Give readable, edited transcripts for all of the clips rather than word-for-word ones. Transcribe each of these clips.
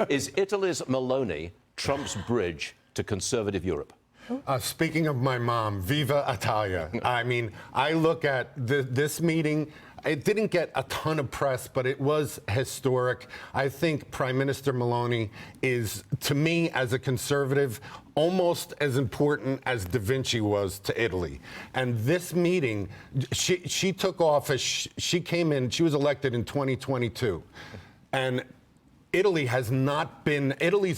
Is Italy's Meloni Trump's bridge to conservative Europe? Speaking of my mom, Viva Italia. I mean, I look at this meeting. It didn't get a ton of press, but it was historic. I think Prime Minister Meloni is, to me, as a conservative, almost as important as DaVinci was to Italy. And this meeting, she took office, she came in, she was elected in 2022. And Italy's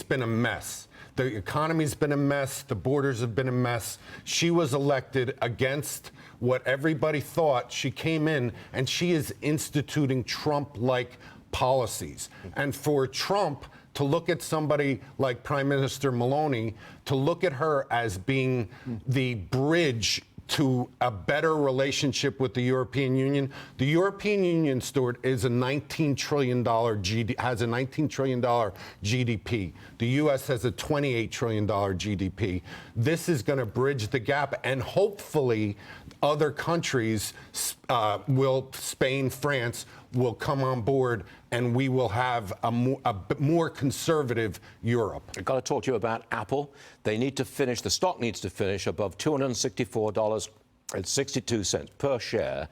been a mess. The economy's been a mess. The borders have been a mess. She was elected against what everybody thought. She came in and she is instituting Trump-like policies. And for Trump to look at somebody like Prime Minister Meloni, to look at her as being the bridge to a better relationship with the European Union. The European Union, Stuart, is a $19 trillion has a $19 trillion GDP. The U.S. has a $28 trillion GDP. This is going to bridge the gap, and hopefully other countries, Spain, France, will come on board, and we will have a more conservative Europe. I've got to talk to you about Apple. They need to finish, the stock needs to finish above $264.62 per share.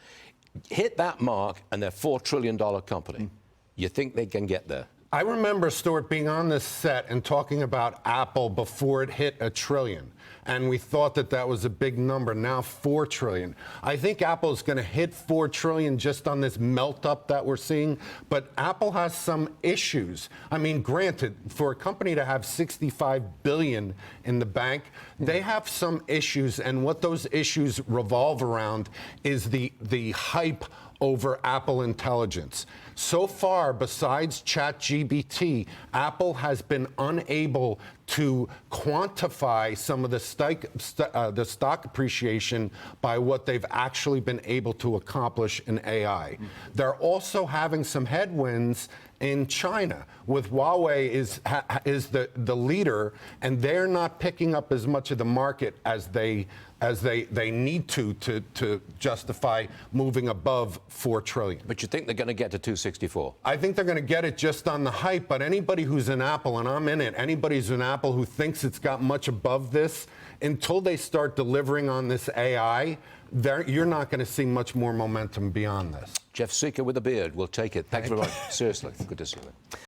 Hit that mark, and they're a $4 trillion company. You think they can get there? I remember, Stuart, being on this set and talking about Apple before it hit $1 trillion. And we thought that that was a big number. Now $4 trillion. I think Apple is going to hit $4 trillion just on this melt up that we're seeing. But Apple has some issues. I mean, granted, for a company to have $65 billion in the bank, they have some issues. And what those issues revolve around is the hype over Apple Intelligence. So far, besides ChatGPT, Apple has been unable to quantify some of the stock appreciation by what they've actually been able to accomplish in AI. They're also having some headwinds in China, with Huawei is the leader, and they're not picking up as much of the market as they need to justify moving above $4 trillion. But you think they're going to get to 264? I think they're going to get it just on the hype, but anybody who's in Apple, and I'm in it, anybody who's in Apple who thinks it's got much above this, until they start delivering on this AI, you're not going to see much more momentum beyond this. Jeff Sica with a beard. We'll take it. Thank you very much. Seriously, good to see you.